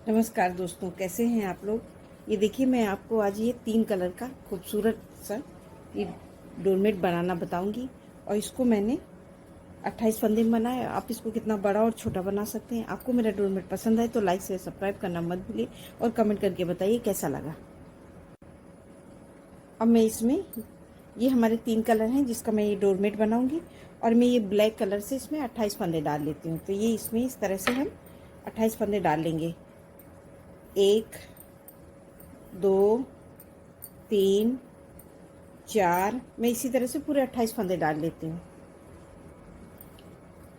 नमस्कार दोस्तों, कैसे हैं आप लोग। ये देखिए, मैं आपको आज ये 3 कलर का खूबसूरत सा ये डोरमेट बनाना बताऊंगी। और इसको मैंने 28 फंदे में बनाया है। आप इसको कितना बड़ा और छोटा बना सकते हैं। आपको मेरा डोरमेट पसंद आए तो लाइक से सब्सक्राइब करना मत भूलिए और कमेंट करके बताइए कैसा लगा। अब मैं इसमें ये हमारे 3 कलर हैं जिसका मैं ये डोरमेट बनाऊंगी। और मैं ये ब्लैक कलर से इसमें 28 फंदे डाल लेती हूँ। तो ये इसमें इस तरह से हम 28 फंदे डाल लेंगे। 1 2 3 4, मैं इसी तरह से पूरे 28 फंदे डाल लेती हूँ।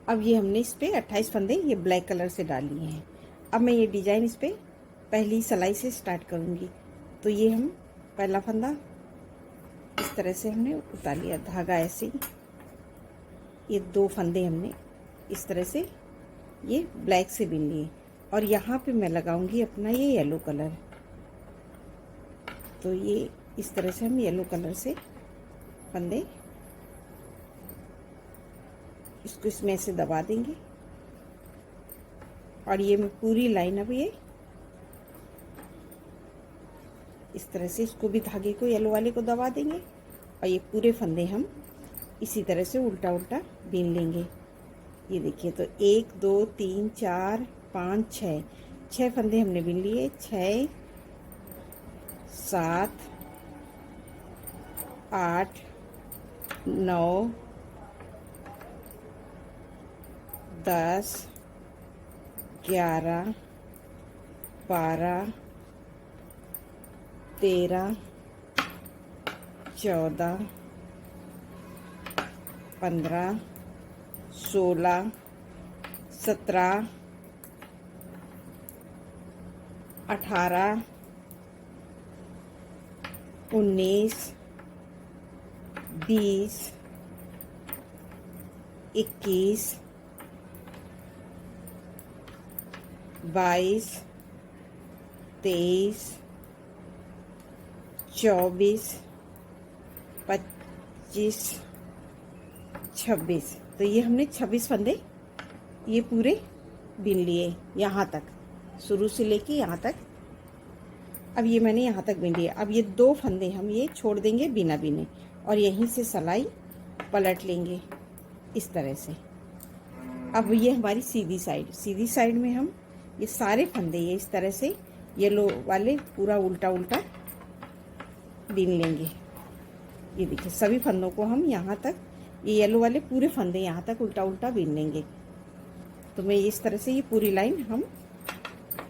अब ये हमने इस पे 28 फंदे ये ब्लैक कलर से डाल लिए हैं। अब मैं ये डिजाइन इस पे पहली सिलाई से स्टार्ट करूँगी। तो ये हम पहला फंदा इस तरह से हमने उतार लिया, धागा ऐसे ही। ये 2 फंदे हमने इस तरह से ये ब्लैक से बिन लिए और यहाँ पे मैं लगाऊंगी अपना ये येलो कलर। तो ये इस तरह से हम येलो कलर से फंदे इसको इसमें से दबा देंगे। और ये मैं पूरी लाइन अब ये इस तरह से इसको भी धागे को येलो वाले को दबा देंगे और ये पूरे फंदे हम इसी तरह से उल्टा उल्टा बीन लेंगे। ये देखिए, तो 1 2 3 4 5 6 फंदे हमने बीन लिए। 6 7 8 9 10 11 12 13 14 15 16 17 18 19 20 21 22 23 24 25 26। तो ये हमने 26 फंदे ये पूरे बीन लिए यहाँ तक, शुरू से लेके यहाँ तक। अब ये मैंने यहाँ तक बीन लिया। अब ये 2 फंदे हम ये छोड़ देंगे बिना बीने और यहीं से सिलाई पलट लेंगे इस तरह से। अब ये हमारी सीधी साइड में हम ये सारे फंदे ये इस तरह से येलो वाले पूरा उल्टा उल्टा बीन लेंगे। ये देखिए, सभी फंदों को हम यहाँ तक ये येलो वाले पूरे फंदे यहाँ तक उल्टा उल्टा बीन लेंगे। तो मैं इस तरह से ये पूरी लाइन हम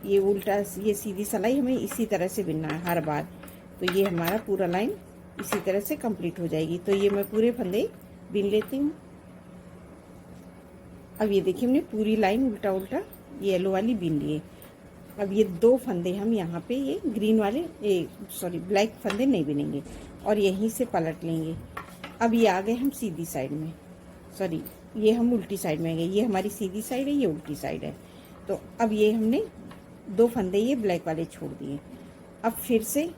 ये उल्टा ये सीधी सिलाई हमें इसी तरह से बिनना है हर बार। तो ये हमारा पूरा लाइन इसी तरह से कंप्लीट हो जाएगी। तो ये मैं पूरे फंदे बिन लेती हूँ। अब ये देखिए, हमने पूरी लाइन उल्टा उल्टा ये येलो वाली बिन लिए। अब ये 2 फंदे हम यहाँ पे ये ग्रीन वाले ब्लैक फंदे नहीं बिनेंगे और यहीं से पलट लेंगे। अब ये आ गए हम सीधी साइड में, ये हम उल्टी साइड में गए। ये हमारी सीधी साइड है, ये उल्टी साइड है। तो अब ये हमने 2 फंदे ये ब्लैक वाले छोड़ दिए। अब फिर से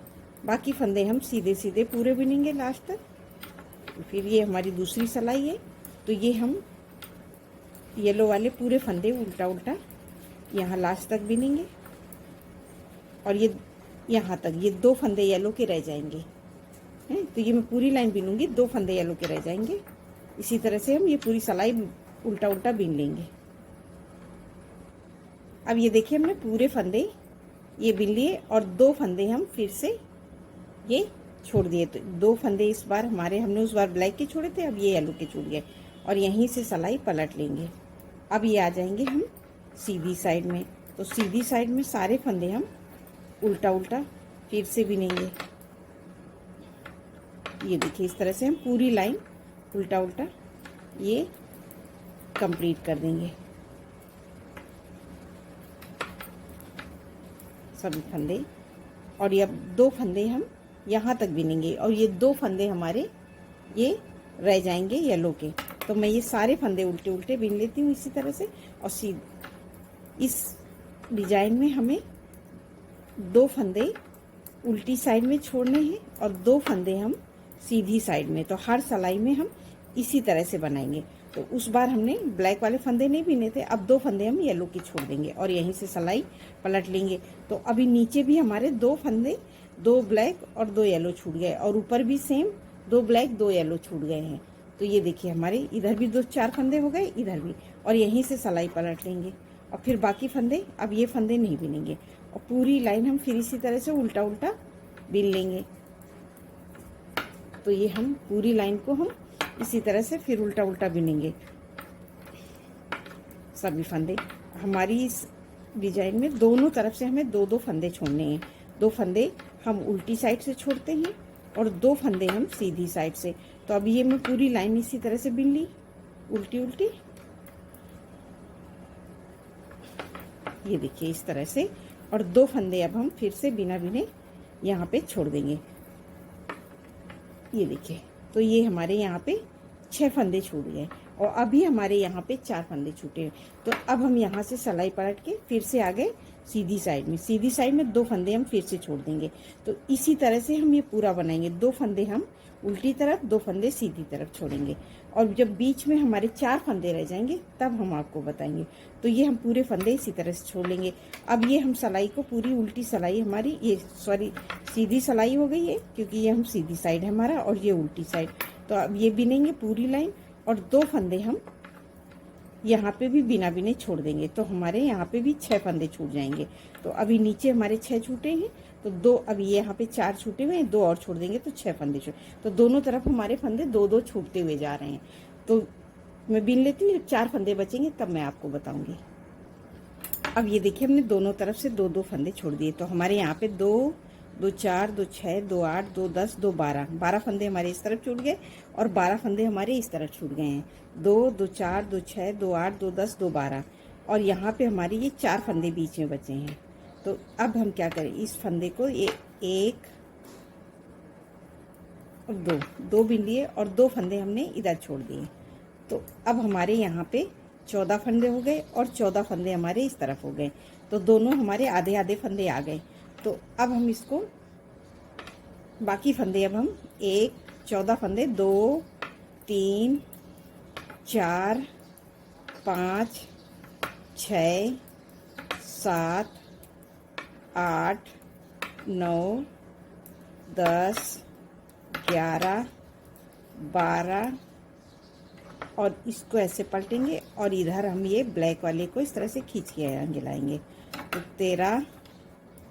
बाकी फंदे हम सीधे सीधे पूरे बिनेंगे लास्ट तक। तो फिर ये हमारी दूसरी सिलाई है। तो ये हम येलो वाले पूरे फंदे उल्टा उल्टा यहाँ लास्ट तक बिनेंगे और ये यहाँ तक ये 2 फंदे येलो के रह जाएंगे हैं। तो ये मैं पूरी लाइन बिनूंगी, 2 फंदे येलो के रह जाएंगे। इसी तरह से हम ये पूरी सिलाई उल्टा उल्टा बिन लेंगे। अब ये देखिए, हमने पूरे फंदे ये बिन लिए और 2 फंदे हम फिर से ये छोड़ दिए। तो 2 फंदे इस बार हमारे, हमने उस बार ब्लैक के छोड़े थे, अब ये येलो के छूट गए और यहीं से सिलाई पलट लेंगे। अब ये आ जाएंगे हम सीधी साइड में। तो सीधी साइड में सारे फंदे हम उल्टा उल्टा फिर से बिनेंगे। ये देखिए, इस तरह से हम पूरी लाइन उल्टा उल्टा ये कंप्लीट कर देंगे सभी फंदे। और ये अब 2 फंदे हम यहाँ तक बिनेंगे और ये 2 फंदे हमारे ये रह जाएंगे येलो के। तो मैं ये सारे फंदे उल्टे उल्टे बिन लेती हूँ इसी तरह से। और इस डिजाइन में हमें 2 फंदे उल्टी साइड में छोड़ने हैं और 2 फंदे हम सीधी साइड में। तो हर सिलाई में हम इसी तरह से बनाएंगे तो उस बार हमने ब्लैक वाले फंदे नहीं बिने थे, अब 2 फंदे हम येलो के छोड़ देंगे और यहीं से सिलाई पलट लेंगे। तो अभी नीचे भी हमारे 2 फंदे, 2 ब्लैक और 2 येलो छूट गए, और ऊपर भी सेम 2 ब्लैक 2 येलो छूट गए हैं। तो ये देखिए हमारे इधर भी 4 फंदे हो गए, इधर भी, और यहीं से सिलाई पलट लेंगे। और फिर बाकी फंदे, अब ये फंदे नहीं बिनेंगे, और पूरी लाइन हम फिर इसी तरह से उल्टा उल्टा बिन लेंगे। तो ये हम पूरी लाइन को हम इसी तरह से फिर उल्टा उल्टा बिनेंगे सभी फंदे। हमारी इस डिजाइन में दोनों तरफ से हमें 2-2 फंदे छोड़ने हैं। 2 फंदे हम उल्टी साइड से छोड़ते हैं और 2 फंदे हम सीधी साइड से। तो अभी ये मैं पूरी लाइन इसी तरह से बिन ली, उल्टी उल्टी, ये देखिए इस तरह से। और 2 फंदे अब हम फिर से बिना बिने यहाँ पे छोड़ देंगे, ये देखिए। तो ये हमारे यहाँ पे 6 फंदे छूट गए, और अभी हमारे यहाँ पे 4 फंदे छूटे हैं। तो अब हम यहाँ से सिलाई पलट के फिर से आ गए सीधी साइड में। सीधी साइड में 2 फंदे हम फिर से छोड़ देंगे। तो इसी तरह से हम ये पूरा बनाएंगे। 2 फंदे हम उल्टी तरफ, 2 फंदे सीधी तरफ छोड़ेंगे, और जब बीच में हमारे 4 फंदे रह जाएंगे तब हम आपको बताएंगे। तो ये हम पूरे फंदे इसी तरह से छोड़ लेंगे। अब ये हम सिलाई को पूरी उल्टी सिलाई हमारी, ये सॉरी सीधी सिलाई हो गई है, क्योंकि ये हम सीधी साइड है हमारा और ये उल्टी साइड। तो अब ये बिनेंगे पूरी लाइन, और 2 फंदे हम यहाँ पे भी बिना बिने छोड़ देंगे। तो हमारे यहाँ पे भी 6 फंदे छूट जाएंगे। तो अभी नीचे हमारे 6 छूटे हैं, तो 2 अभी यहाँ पे 4 छूटे हुए हैं, 2 और छोड़ देंगे तो 6 फंदे छूट। तो दोनों तरफ हमारे फंदे 2-2 छूटते हुए जा रहे हैं। तो मैं बिन लेती हूँ, जब 4 फंदे बचेंगे तब मैं आपको बताऊंगी। अब ये देखिए हमने दोनों तरफ से 2-2 फंदे छोड़ दिए। तो हमारे यहाँ पे 2, 2 4, 2 6, 2 8, 2 10, 2 12 फंदे हमारे इस तरफ छूट गए, और 12 फंदे हमारे इस तरफ छूट गए हैं। 2, 2 4, 2 6, 2 8, 2 10, 2 12, और यहाँ पे हमारे ये 4 फंदे बीच में बचे हैं। तो अब हम क्या करें, इस फंदे को ये 1 और 2 बिन लिए, और 2 फंदे हमने इधर छोड़ दिए। तो अब हमारे यहाँ पे 14 फंदे हो गए, और 14 फंदे हमारे इस तरफ हो गए। तो दोनों हमारे आधे आधे फंदे आ गए। तो अब हम इसको बाकी फंदे, अब हम 14 फंदे 2, 3, 4, 5, 6, 7, 8, 9, 10, 11, 12, और इसको ऐसे पलटेंगे, और इधर हम ये ब्लैक वाले को इस तरह से खींच के आगे लाएंगे। तो 13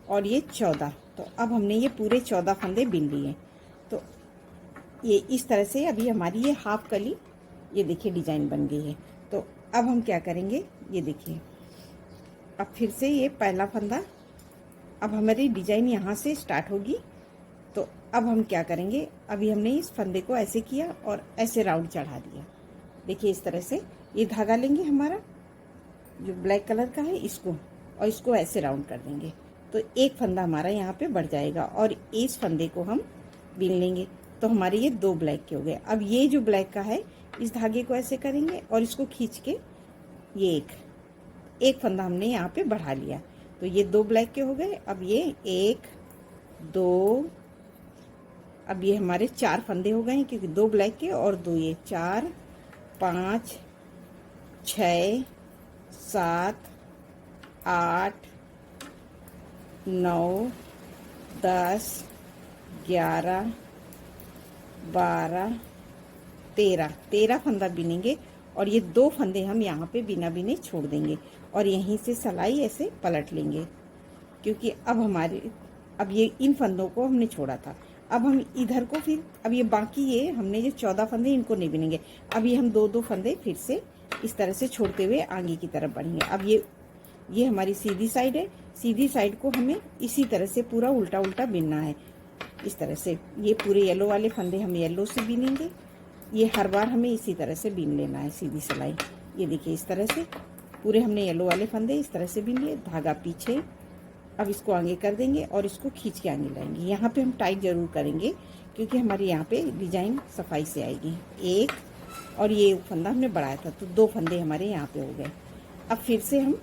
और ये 14। तो अब हमने ये पूरे 14 फंदे बिन लिए। तो ये इस तरह से अभी हमारी ये हाफ कली, ये देखिए डिजाइन बन गई है। तो अब हम क्या करेंगे, ये देखिए, अब फिर से ये पहला फंदा, अब हमारी डिजाइन यहाँ से स्टार्ट होगी। तो अब हम क्या करेंगे, अभी हमने इस फंदे को ऐसे किया और ऐसे राउंड चढ़ा दिया। देखिए इस तरह से ये धागा लेंगे हमारा जो ब्लैक कलर का है, इसको, और इसको ऐसे राउंड कर देंगे। तो एक फंदा हमारा यहाँ पे बढ़ जाएगा, और इस फंदे को हम बिन लेंगे। तो हमारे ये 2 ब्लैक के हो गए। अब ये जो ब्लैक का है, इस धागे को ऐसे करेंगे और इसको खींच के ये एक फंदा हमने यहाँ पे बढ़ा लिया। तो ये 2 ब्लैक के हो गए। अब ये 1, 2, अब ये हमारे 4 फंदे हो गए हैं, क्योंकि 2 ब्लैक के और 2 ये, 4, 5, 6, 7, 8, 9, 10, 11, 12, 13 फंदा बिनेंगे, और ये 2 फंदे हम यहाँ पे बिना बिने छोड़ देंगे, और यहीं से सिलाई ऐसे पलट लेंगे। क्योंकि अब ये इन फंदों को हमने छोड़ा था। अब हम इधर को फिर, अब ये बाकी ये हमने जो 14 फंदे, इनको नहीं बिनेंगे। अब ये हम 2-2 फंदे फिर से इस तरह से छोड़ते हुए आगे की तरफ बढ़ेंगे। अब ये हमारी सीधी साइड है। सीधी साइड को हमें इसी तरह से पूरा उल्टा उल्टा बिनना है। इस तरह से ये पूरे येलो वाले फंदे हम येलो से बिनेंगे। ये हर बार हमें इसी तरह से बिन लेना है सीधी सिलाई। ये देखिए इस तरह से पूरे हमने येलो वाले फंदे इस तरह से बिन लिए, धागा पीछे। अब इसको आगे कर देंगे और इसको खींच के आगे लाएंगे। यहाँ पे हम टाइट जरूर करेंगे, क्योंकि हमारे यहाँ पे डिजाइन सफाई से आएगी। एक, और ये फंदा हमने बढ़ाया था, तो 2 फंदे हमारे यहाँ पे हो गए। अब फिर से हम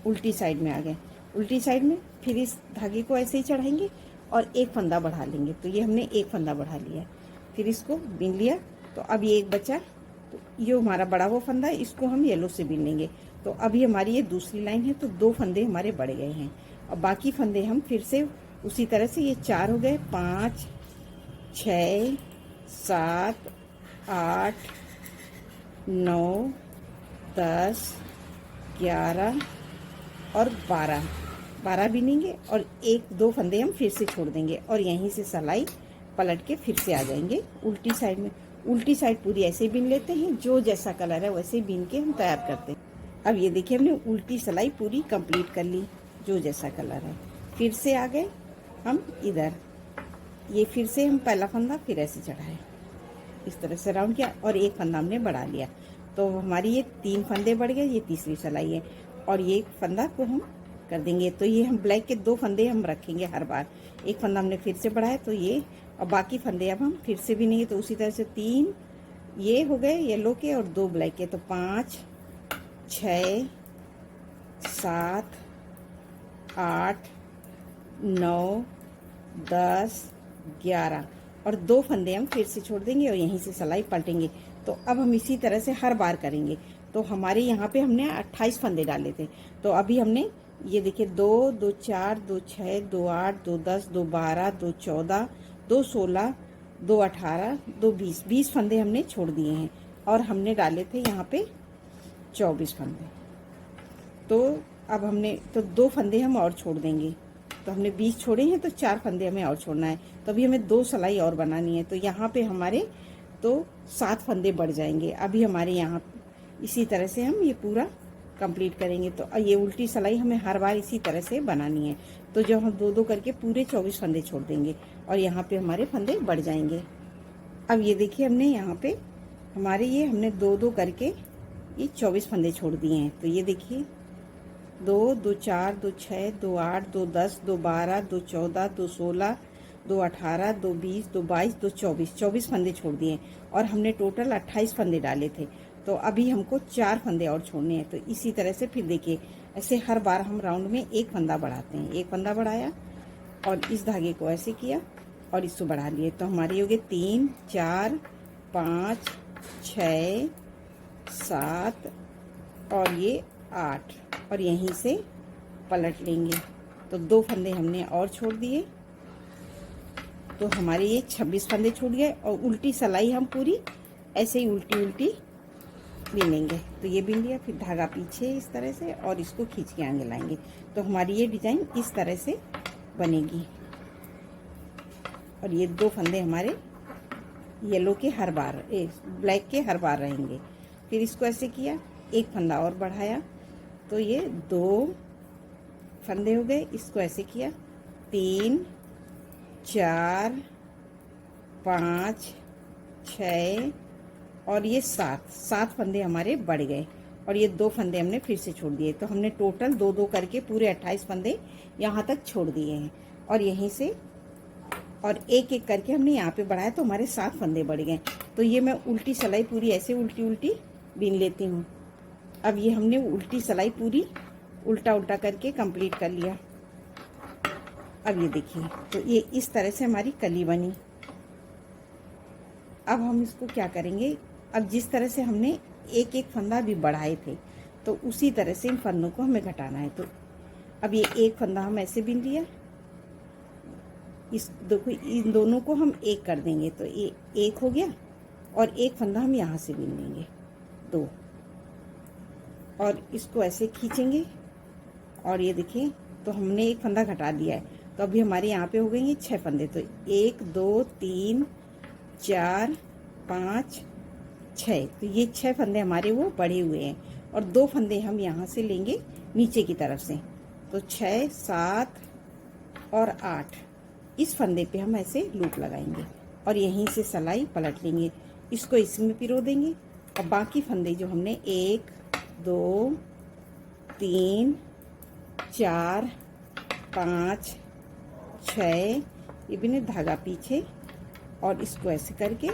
उल्टी साइड में आ गए। उल्टी साइड में फिर इस धागे को ऐसे ही चढ़ाएंगे और एक फंदा बढ़ा लेंगे। तो ये हमने एक फंदा बढ़ा लिया, फिर इसको बिन लिया। तो अब ये एक बचा, तो ये हमारा बड़ा हुआ फंदा है, इसको हम येलो से बीन लेंगे। तो अभी हमारी ये दूसरी लाइन है, तो 2 फंदे हमारे बढ़ गए हैं। और बाकी फंदे हम फिर से उसी तरह से, ये 4 हो गए, 5 6 7 8 9 10 11 और 12 बीनेंगे और 1-2 फंदे हम फिर से छोड़ देंगे और यहीं से सिलाई पलट के फिर से आ जाएंगे उल्टी साइड में। उल्टी साइड पूरी ऐसे ही बीन लेते हैं, जो जैसा कलर है वैसे ही बीन के हम तैयार करते हैं। अब ये देखिए हमने उल्टी सिलाई पूरी कंप्लीट कर ली, जो जैसा कलर है। फिर से आ गए हम इधर, ये फिर से हम पहला फंदा फिर ऐसे चढ़ाए, इस तरह से राउंड किया और 1 फंदा हमने बढ़ा लिया। तो हमारी ये 3 फंदे बढ़ गए, ये तीसरी सिलाई है। और ये फंदा को हम कर देंगे। तो ये हम ब्लैक के 2 फंदे हम रखेंगे हर बार। 1 फंदा हमने फिर से बढ़ाया, तो ये, और बाकी फंदे अब हम फिर से बीनेंगे। तो उसी तरह से 3 ये हो गए येलो के और 2 ब्लैक के। तो 5 6 7 8 9 10 11 और 2 फंदे हम फिर से छोड़ देंगे और यहीं से सिलाई पलटेंगे। तो अब हम इसी तरह से हर बार करेंगे। तो हमारे यहाँ पे हमने 28 फंदे डाले थे, तो अभी हमने ये देखिए 2 2 4 2 6 2 8 2 10 2 12 2 14 2 16 2 18 2 20 फंदे हमने छोड़ दिए हैं और हमने डाले थे यहाँ पे 24 फंदे। तो अब हमने 2 फंदे हम और छोड़ देंगे। तो हमने 20 छोड़े हैं, तो 4 फंदे हमें और छोड़ना है। तो अभी हमें 2 सिलाई और बनानी है। तो यहाँ पे हमारे तो 7 फंदे बढ़ जाएंगे। अभी हमारे यहाँ इसी तरह से हम ये पूरा कंप्लीट करेंगे। तो ये उल्टी सिलाई हमें हर बार इसी तरह से बनानी है। तो जो हम 2-2 करके पूरे 24 फंदे छोड़ देंगे और यहाँ पे हमारे फंदे बढ़ जाएंगे। अब ये देखिए हमने यहाँ पे हमारे ये हमने 2-2 करके ये 24 फंदे छोड़ दिए हैं। तो ये देखिए 2 2 4 2 6 2 8 2 10 2 12 2 14 2 16 2 18 2 20 2 22 2 24 फंदे छोड़ दिए और हमने टोटल 28 फंदे डाले थे। तो अभी हमको 4 फंदे और छोड़ने हैं। तो इसी तरह से फिर देखिए ऐसे हर बार हम राउंड में 1 फंदा बढ़ाते हैं। 1 फंदा बढ़ाया और इस धागे को ऐसे किया और इसको बढ़ा लिए। तो हमारे हो गए 3 4 5 6 7 और ये 8 और यहीं से पलट लेंगे। तो 2 फंदे हमने और छोड़ दिए, तो हमारे ये 26 फंदे छूट गए और उल्टी सिलाई हम पूरी ऐसे ही उल्टी उल्टी बीनेंगे। तो ये बीन लिया, फिर धागा पीछे इस तरह से और इसको खींच के आगे लाएंगे। तो हमारी ये डिजाइन इस तरह से बनेगी और ये 2 फंदे हमारे येलो के हर बार, ब्लैक के हर बार रहेंगे। फिर इसको ऐसे किया, 1 फंदा और बढ़ाया, तो ये 2 फंदे हो गए। इसको ऐसे किया, 3 4 5 6 और ये 7 फंदे हमारे बढ़ गए और ये 2 फंदे हमने फिर से छोड़ दिए। तो हमने टोटल 2-2 करके पूरे 28 फंदे यहाँ तक छोड़ दिए हैं और यहीं से और 1-1 करके हमने यहाँ पे बढ़ाया, तो हमारे 7 फंदे बढ़ गए। तो ये मैं उल्टी सिलाई पूरी ऐसे उल्टी उल्टी बीन लेती हूँ। अब ये हमने उल्टी सिलाई पूरी उल्टा उल्टा करके कंप्लीट कर लिया। अब ये देखिए, तो ये इस तरह से हमारी कली बनी। अब हम इसको क्या करेंगे, अब जिस तरह से हमने 1-1 फंदा भी बढ़ाए थे, तो उसी तरह से इन फंदों को हमें घटाना है। तो अब ये 1 फंदा हम ऐसे बीन लिया, इस देखो इन दोनों को हम 1 कर देंगे। तो ये 1 हो गया और 1 फंदा हम यहाँ से बीन लेंगे 2 और इसको ऐसे खींचेंगे और ये देखिए, तो हमने 1 फंदा घटा दिया है। तो अभी हमारे यहाँ पे हो गए 6 फंदे। तो 1 2 3 4 5 6, तो ये 6 फंदे हमारे वो बढ़े हुए हैं और 2 फंदे हम यहाँ से लेंगे नीचे की तरफ से। तो 6 7 और 8 इस फंदे पे हम ऐसे लूप लगाएंगे और यहीं से सिलाई पलट लेंगे, इसको इसमें पिरो देंगे और बाकी फंदे जो हमने 1 2 3 4 5 6 ये भी ने धागा पीछे और इसको ऐसे करके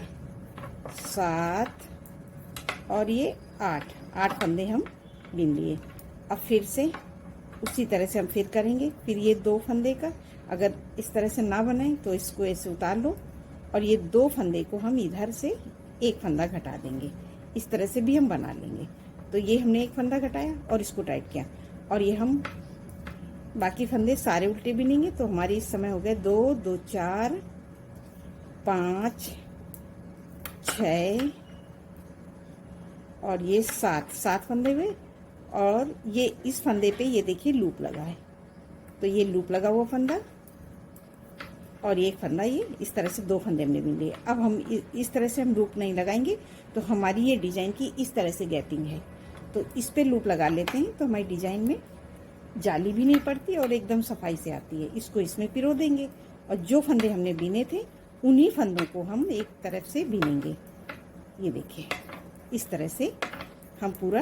7 और ये 8 फंदे हम बीन लिए। अब फिर से उसी तरह से हम फिर करेंगे। फिर ये 2 फंदे का अगर इस तरह से ना बने तो इसको ऐसे उतार लो और ये 2 फंदे को हम इधर से 1 फंदा घटा देंगे। इस तरह से भी हम बना लेंगे। तो ये हमने एक फंदा घटाया और इसको टाइट किया, और ये हम बाकी फंदे सारे उल्टे बिनेंगे। तो हमारी इस समय हो गए 2 2 4 5 6 और ये 7 फंदे हुए। और ये इस फंदे पे ये देखिए लूप लगा है, तो ये लूप लगा हुआ फंदा और ये एक फंदा, ये इस तरह से 2 फंदे हमने बिन लिए। अब हम इस तरह से हम लूप नहीं लगाएंगे, तो हमारी ये डिजाइन की इस तरह से गैपिंग है, तो इस पे लूप लगा लेते हैं, तो हमारी डिजाइन में जाली भी नहीं पड़ती और एकदम सफाई से आती है। इसको इसमें पिरो देंगे और जो फंदे हमने बिने थे उन्हीं फंदों को हम एक तरफ से बिनेंगे। ये देखिए इस तरह से हम पूरा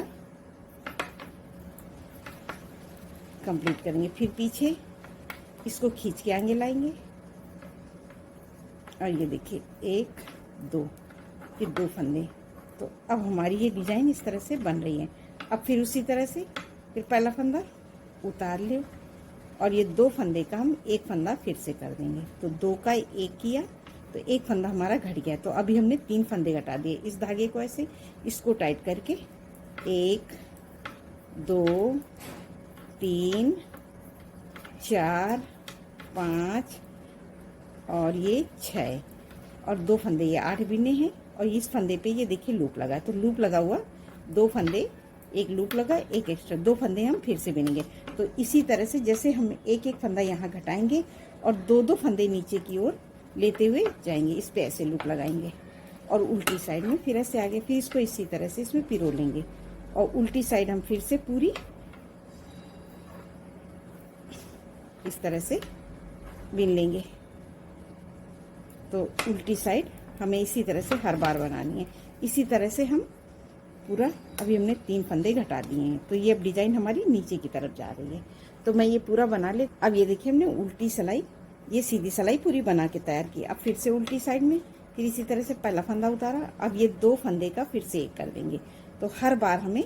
कंप्लीट करेंगे। फिर पीछे इसको खींच के आगे लाएंगे और ये देखिए 1 2 फिर 2 फंदे। तो अब हमारी ये डिजाइन इस तरह से बन रही है। अब फिर उसी तरह से फिर पहला फंदा उतार लो और ये 2 फंदे का हम एक फंदा फिर से कर देंगे। तो 2 का 1 किया तो एक फंदा हमारा घट गया। तो अभी हमने 3 फंदे घटा दिए। इस धागे को ऐसे इसको टाइट करके 1 2 3 4 5 और ये 6 और 2 फंदे, ये 8 बिने हैं। और इस फंदे पे ये देखिए लूप लगा, तो लूप लगा हुआ 2 फंदे, एक लूप लगा, एक एक्स्ट्रा, 2 फंदे हम फिर से बिनेंगे। तो इसी तरह से जैसे हम एक एक फंदा यहाँ घटाएंगे और 2 फंदे नीचे की ओर लेते हुए जाएंगे, इस पे ऐसे लूप लगाएंगे और उल्टी साइड में फिर ऐसे आगे, फिर इसको इसी तरह से इसमें पिरो लेंगे और उल्टी साइड हम फिर से पूरी इस तरह से बिन लेंगे। तो उल्टी साइड हमें इसी तरह से हर बार बनानी है। इसी तरह से हम पूरा, अभी हमने 3 फंदे घटा दिए हैं, तो ये अब डिजाइन हमारी नीचे की तरफ जा रही है। तो मैं ये पूरा बना ले। अब ये देखिए हमने उल्टी सिलाई, ये सीधी सिलाई पूरी बना के तैयार की। अब फिर से उल्टी साइड में फिर इसी तरह से पहला फंदा उतारा। अब ये 2 फंदे का फिर से 1 कर देंगे। तो हर बार हमें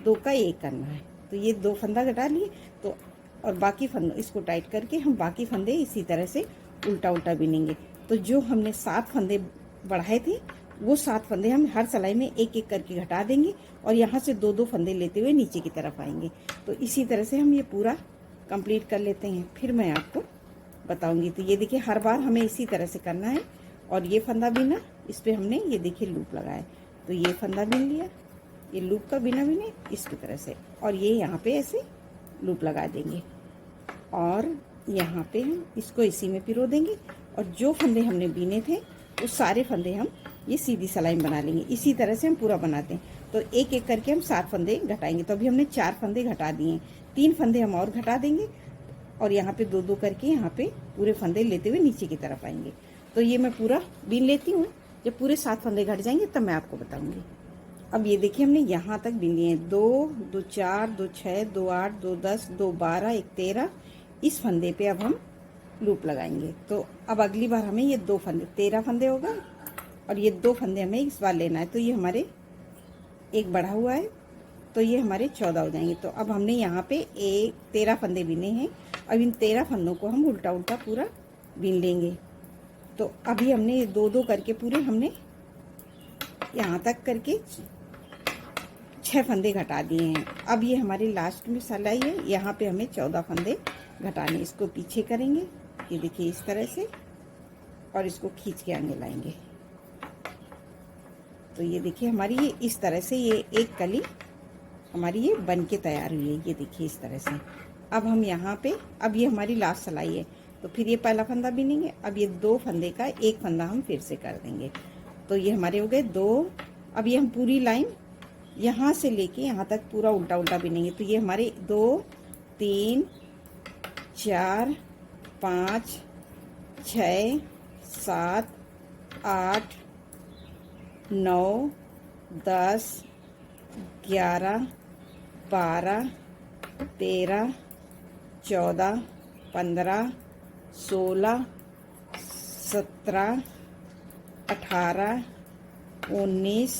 2 का 1 करना है। तो ये 2 फंदा घटा लिए, तो और बाकी फंदों इसको टाइट करके हम बाकी फंदे इसी तरह से उल्टा उल्टा बिनेंगे। तो जो हमने 7 फंदे बढ़ाए थे वो 7 फंदे हम हर सिलाई में एक एक करके घटा देंगे और यहाँ से 2 फंदे लेते हुए नीचे की तरफ आएंगे। तो इसी तरह से हम ये पूरा कंप्लीट कर लेते हैं, फिर मैं आपको बताऊंगी। तो ये देखिए हर बार हमें इसी तरह से करना है। और ये फंदा बिना, इस पर हमने ये देखिए लूप लगाया, तो ये फंदा बिन लिया, ये लूप का बिना बिने इसकी तरह से, और ये यहाँ पे ऐसे लूप लगा देंगे और यहाँ पे हम इसको इसी में पिरो देंगे। और जो फंदे हमने बीने थे वो सारे फंदे हम ये सीधी सिलाई बना लेंगे। इसी तरह से हम पूरा बनाते हैं। तो एक एक करके हम 7 फंदे घटाएंगे। तो अभी हमने 4 फंदे घटा दिए, 3 फंदे हम और घटा देंगे और यहाँ पे 2 करके यहाँ पे पूरे फंदे लेते हुए नीचे की तरफ आएंगे। तो ये मैं पूरा बीन लेती हूँ। जब पूरे 7 फंदे घट जाएंगे तब मैं आपको बताऊंगी। अब ये देखिए हमने यहाँ तक बीन लिए हैं, 2 2 4 2 6 2 8 2 10 2 12 1 13। इस फंदे पे अब हम लूप लगाएंगे। तो अब अगली बार हमें ये 2 फंदे, 13 फंदे होगा और ये 2 फंदे हमें इस बार लेना है। तो ये हमारे एक बढ़ा हुआ है, तो ये हमारे 14 हो जाएंगे। तो अब हमने यहाँ पे 13 फंदे बिने हैं। अब इन 13 फंदों को हम उल्टा उल्टा पूरा बिन लेंगे। तो अभी हमने ये 2 करके पूरे हमने यहाँ तक करके 6 फंदे घटा दिए हैं। अब ये हमारी लास्ट में सिलाई है, यहाँ पे हमें 14 फंदे घटाने। इसको पीछे करेंगे, ये देखिए इस तरह से, और इसको खींच के आगे लाएंगे। तो ये देखिए हमारी ये इस तरह से ये एक कली हमारी ये बन के तैयार हुई है। ये देखिए इस तरह से। अब हम यहाँ पे, अब ये हमारी लास्ट सिलाई है, तो फिर ये पहला फंदा बिनेंगे। अब ये 2 फंदे का 1 फंदा हम फिर से कर देंगे। तो ये हमारे हो गए 2। अब ये हम पूरी लाइन यहाँ से लेके यहाँ तक पूरा उल्टा उल्टा बिनेंगे। तो ये हमारे 2 3 4 5 6 7 8 9 10 11 12 13 14 15 16 17 18 19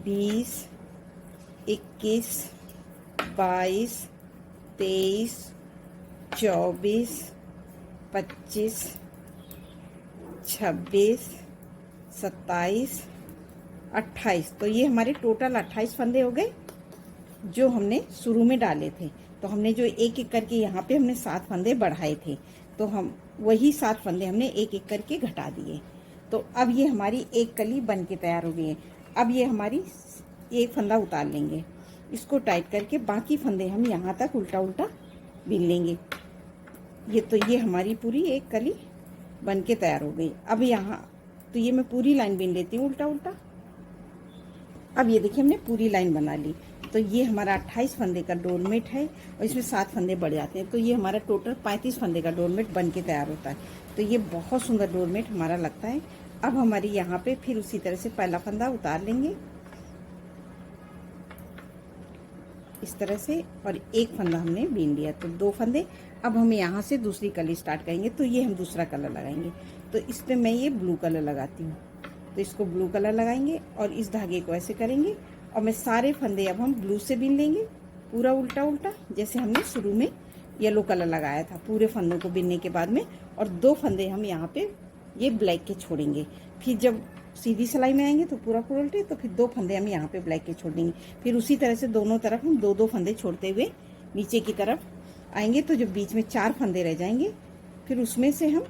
20 21 22 23 24 25 26 27 28। तो ये हमारे टोटल 28 फंदे हो गए जो हमने शुरू में डाले थे। तो हमने जो एक एक करके यहाँ पे हमने 7 फंदे बढ़ाए थे, तो हम वही 7 फंदे हमने एक एक करके घटा दिए। तो अब ये हमारी एक कली बन के तैयार हो गई है। अब ये हमारी एक फंदा उतार लेंगे, इसको टाइट करके बाकी फंदे हम यहाँ तक उल्टा उल्टा बीन लेंगे। ये हमारी पूरी एक कली बन के तैयार हो गई। अब यहाँ तो ये मैं पूरी लाइन बीन लेती हूँ उल्टा उल्टा। अब ये देखिए हमने पूरी लाइन बना ली। तो ये हमारा 28 फंदे का डोरमेट है और इसमें 7 फंदे बढ़ जाते हैं, तो ये हमारा टोटल 35 फंदे का डोरमेट बन के तैयार होता है। तो ये बहुत सुंदर डोरमेट हमारा लगता है। अब हमारी यहाँ पे फिर उसी तरह से पहला फंदा उतार लेंगे इस तरह से, और एक फंदा हमने बीन लिया, तो 2 फंदे। अब हम यहाँ से दूसरी कली स्टार्ट करेंगे। तो ये हम दूसरा कलर लगाएंगे, तो इस पर मैं ये ब्लू कलर लगाती हूँ। तो इसको ब्लू कलर लगाएंगे और इस धागे को ऐसे करेंगे, और मैं सारे फंदे अब हम ब्लू से बीन लेंगे पूरा उल्टा उल्टा, जैसे हमने शुरू में येलो कलर लगाया था पूरे फंदों को बीनने के बाद में। और 2 फंदे हम यहाँ पे ये ब्लैक के छोड़ेंगे। फिर जब सीधी सिलाई में आएंगे तो पूरा उल्टे, तो फिर 2 फंदे हम यहाँ पे ब्लैक के छोड़ देंगे। फिर उसी तरह से दोनों तरफ हम 2-2 फंदे छोड़ते हुए नीचे की तरफ आएंगे। तो जब बीच में 4 फंदे रह जाएंगे, फिर उसमें से हम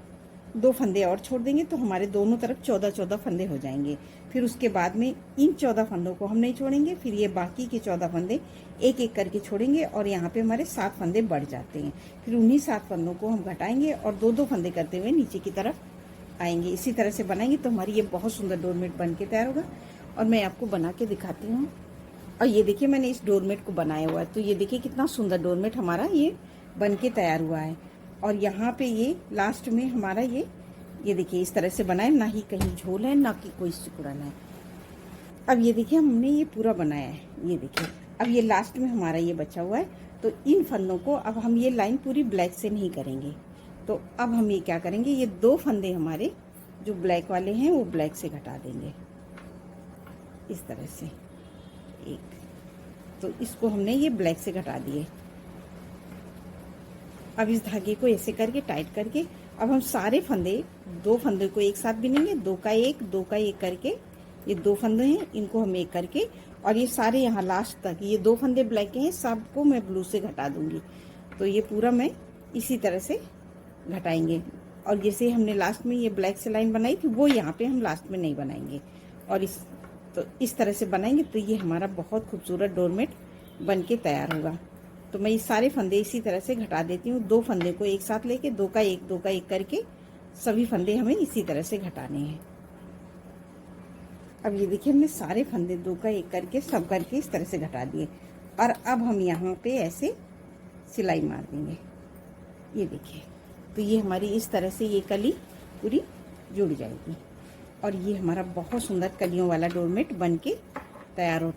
2 फंदे और छोड़ देंगे, तो हमारे दोनों तरफ 14-14 फंदे हो जाएंगे। फिर उसके बाद में इन 14 फंदों को हम नहीं छोड़ेंगे, फिर ये बाकी के 14 फंदे एक एक करके छोड़ेंगे, और यहाँ पे हमारे 7 फंदे बढ़ जाते हैं। फिर उन्हीं 7 फंदों को हम घटाएंगे और 2-2 फंदे करते हुए नीचे की तरफ आएंगे। इसी तरह से बनाएंगे तो हमारी ये बहुत सुंदर डोरमेट बन के तैयार होगा। और मैं आपको बना के दिखाती हूँ। और ये देखिए मैंने इस डोरमेट को बनाया हुआ है, तो ये देखिए कितना सुंदर डोरमेट हमारा ये बन के तैयार हुआ है। और यहाँ पे ये लास्ट में हमारा ये देखिए इस तरह से बनाए, ना ही कहीं झोल है ना कि कोई सिकुड़न है। अब ये देखिए हमने ये पूरा बनाया है, ये देखिए। अब ये लास्ट में हमारा ये बचा हुआ है, तो इन फंदों को अब हम ये लाइन पूरी ब्लैक से नहीं करेंगे। तो अब हम ये क्या करेंगे, ये 2 फंदे हमारे जो ब्लैक वाले हैं वो ब्लैक से घटा देंगे इस तरह से एक। तो इसको हमने ये ब्लैक से घटा दिए। अब इस धागे को ऐसे करके टाइट करके अब हम सारे फंदे 2 फंदे को एक साथ बिनेंगे, 2 का 1 करके। ये 2 फंदे हैं, इनको हम एक करके, और ये सारे यहाँ लास्ट तक ये 2 फंदे ब्लैक के हैं, सबको मैं ब्लू से घटा दूंगी। तो ये पूरा मैं इसी तरह से घटाएंगे। और जैसे हमने लास्ट में ये ब्लैक से लाइन बनाई थी, वो यहाँ पे हम लास्ट में नहीं बनाएंगे, और इस तरह से बनाएंगे तो ये हमारा बहुत खूबसूरत डोरमेट बन के तैयार होगा। तो मैं ये सारे फंदे इसी तरह से घटा देती हूँ। 2 फंदे को एक साथ लेके 2 का 1 करके सभी फंदे हमें इसी तरह से घटाने हैं। अब ये देखिए हमने सारे फंदे 2 का 1 करके सब करके इस तरह से घटा दिए। और अब हम यहाँ पे ऐसे सिलाई मार देंगे, ये देखिए। तो ये हमारी इस तरह से ये कली पूरी जुड़ जाएगी, और ये हमारा बहुत सुंदर कलियों वाला डोरमेट बन के तैयार हो